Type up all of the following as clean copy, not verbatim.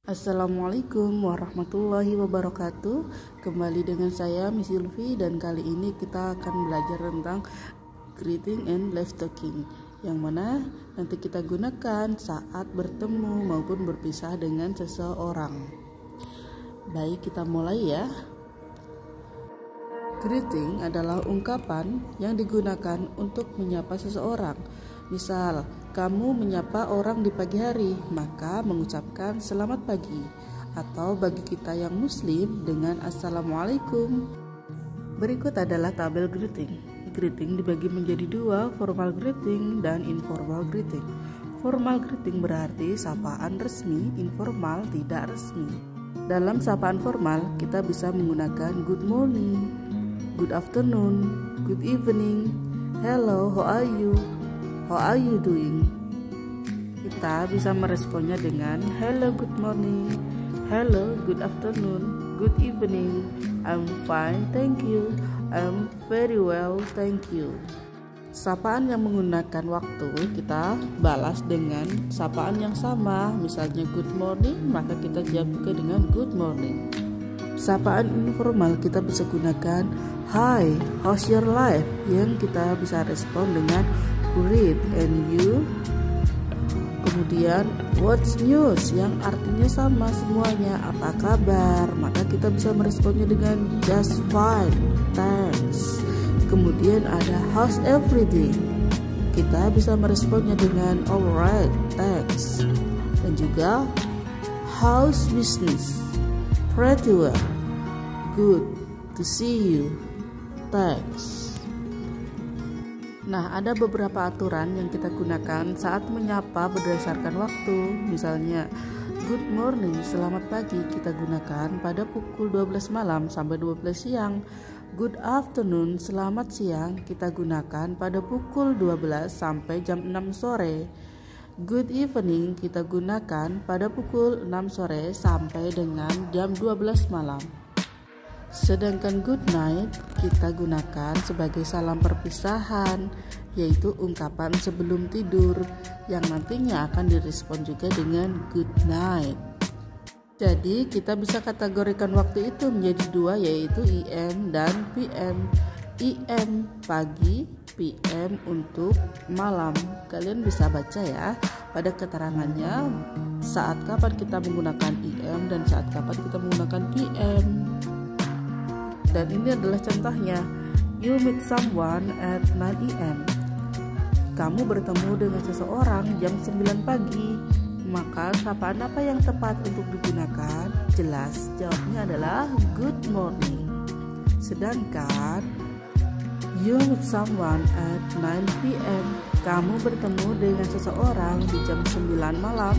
Assalamualaikum warahmatullahi wabarakatuh. Kembali dengan saya Miss Zulfi, dan kali ini kita akan belajar tentang greeting and live talking, yang mana nanti kita gunakan saat bertemu maupun berpisah dengan seseorang. Baik, kita mulai ya. Greeting adalah ungkapan yang digunakan untuk menyapa seseorang. Misal, kamu menyapa orang di pagi hari, maka mengucapkan selamat pagi. Atau bagi kita yang muslim dengan assalamualaikum. Berikut adalah tabel greeting. Greeting dibagi menjadi dua, formal greeting dan informal greeting. Formal greeting berarti sapaan resmi, informal tidak resmi. Dalam sapaan formal, kita bisa menggunakan good morning, good afternoon, good evening, hello, how are you doing? Kita bisa meresponnya dengan hello, good morning, hello, good afternoon, good evening, I'm fine, thank you, I'm very well, thank you. Sapaan yang menggunakan waktu kita balas dengan sapaan yang sama. Misalnya good morning, maka kita jawab juga dengan good morning. Sapaan informal kita bisa gunakan hi, how's your life, yang kita bisa respon dengan great, and you. Kemudian what's news, yang artinya sama semuanya, apa kabar, maka kita bisa meresponnya dengan just fine, thanks. Kemudian ada how's everything, kita bisa meresponnya dengan alright, thanks. Dan juga how's business, pretty well, good to see you, thanks. Nah, ada beberapa aturan yang kita gunakan saat menyapa berdasarkan waktu. Misalnya, good morning, selamat pagi, kita gunakan pada pukul 12 malam sampai 12 siang. Good afternoon, selamat siang, kita gunakan pada pukul 12 sampai jam 6 sore. Good evening, kita gunakan pada pukul 6 sore sampai dengan jam 12 malam. Sedangkan good night kita gunakan sebagai salam perpisahan, yaitu ungkapan sebelum tidur yang nantinya akan direspon juga dengan good night. Jadi kita bisa kategorikan waktu itu menjadi dua, yaitu IM dan PM. IM pagi, PM untuk malam. Kalian bisa baca ya pada keterangannya saat kapan kita menggunakan IM dan saat kapan kita menggunakan PM. Dan ini adalah contohnya. You meet someone at 9 AM. Kamu bertemu dengan seseorang jam 9 pagi. Maka sapaan apa yang tepat untuk digunakan? Jelas, jawabnya adalah good morning. Sedangkan you meet someone at 9 PM. Kamu bertemu dengan seseorang di jam 9 malam.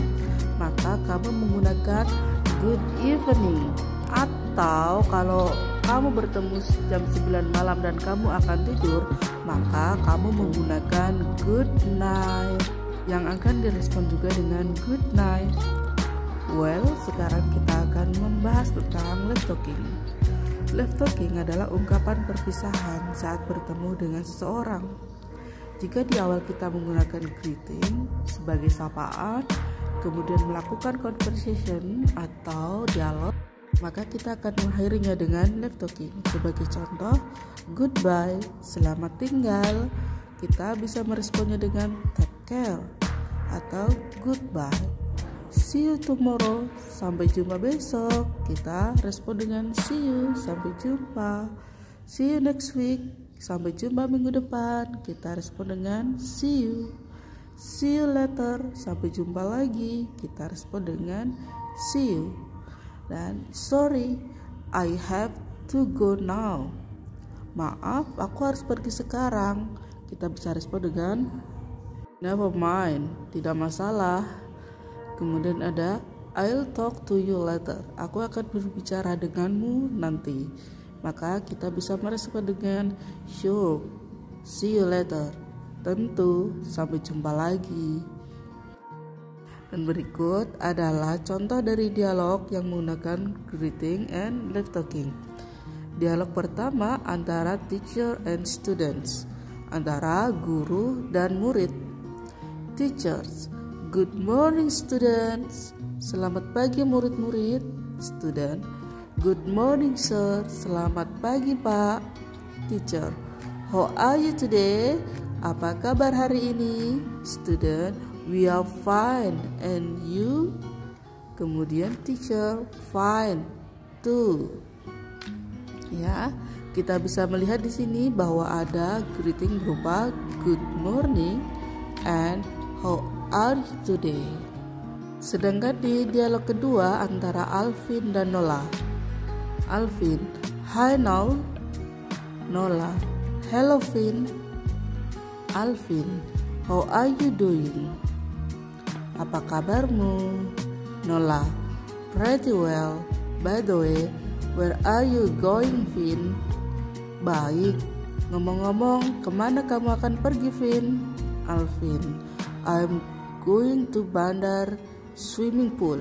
Maka kamu menggunakan good evening. Atau kalau kamu bertemu jam 9 malam dan kamu akan tidur, maka kamu menggunakan good night, yang akan direspon juga dengan good night. Well, sekarang kita akan membahas tentang live talking. Live talking adalah ungkapan perpisahan saat bertemu dengan seseorang. Jika di awal kita menggunakan greeting sebagai sapaan, kemudian melakukan conversation atau dialog, maka kita akan mengakhirinya dengan live talking. Sebagai contoh, goodbye, selamat tinggal, kita bisa meresponnya dengan take care atau goodbye. See you tomorrow, sampai jumpa besok, kita respon dengan see you, sampai jumpa. See you next week, sampai jumpa minggu depan, kita respon dengan see you. See you later, sampai jumpa lagi, kita respon dengan see you. Dan sorry, I have to go now. Maaf, aku harus pergi sekarang. Kita bisa respon dengan never mind, tidak masalah. Kemudian ada I'll talk to you later. Aku akan berbicara denganmu nanti. Maka kita bisa merespon dengan sure, see you later. Tentu, sampai jumpa lagi. Dan berikut adalah contoh dari dialog yang menggunakan greeting and live talking. Dialog pertama antara teacher and students, antara guru dan murid. Teachers, good morning students. Selamat pagi murid-murid. Student. Good morning sir. Selamat pagi Pak. Teacher. How are you today? Apa kabar hari ini? Student. We are fine. And you? Kemudian teacher. Fine too. Ya, kita bisa melihat di sini bahwa ada greeting berupa good morning and how are you today. Sedangkan di dialog kedua antara Alvin dan Nola. Alvin, hi Noel. Nola, hello Finn. Alvin, how are you doing? Apa kabarmu? Nola, pretty well. By the way, where are you going, Finn? Baik. Ngomong-ngomong, kemana kamu akan pergi, Finn? Alvin, I'm going to Bandar swimming pool.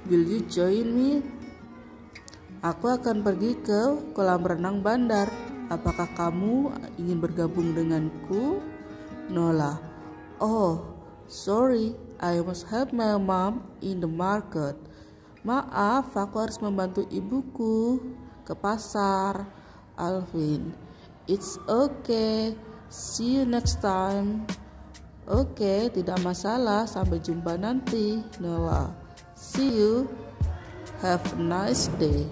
Will you join me? Aku akan pergi ke kolam renang Bandar. Apakah kamu ingin bergabung denganku? Nola, oh, sorry, I must help my mom in the market. Maaf, aku harus membantu ibuku ke pasar. Alvin, it's okay. See you next time. Oke, tidak masalah. Sampai jumpa nanti. Nola, see you. Have a nice day.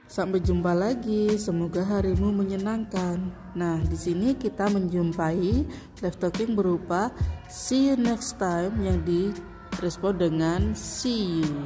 Sampai jumpa lagi. Semoga harimu menyenangkan. Nah, di sini kita menjumpai live talking berupa see you next time yang direspon dengan see you.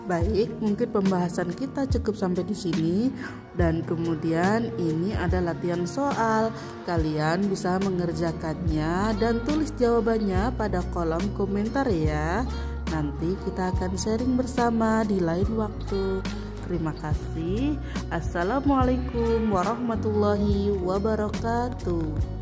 Baik, mungkin pembahasan kita cukup sampai di sini dan kemudian ini ada latihan soal. Kalian bisa mengerjakannya dan tulis jawabannya pada kolom komentar ya. Nanti kita akan sharing bersama di lain waktu. Terima kasih. Assalamualaikum warahmatullahi wabarakatuh.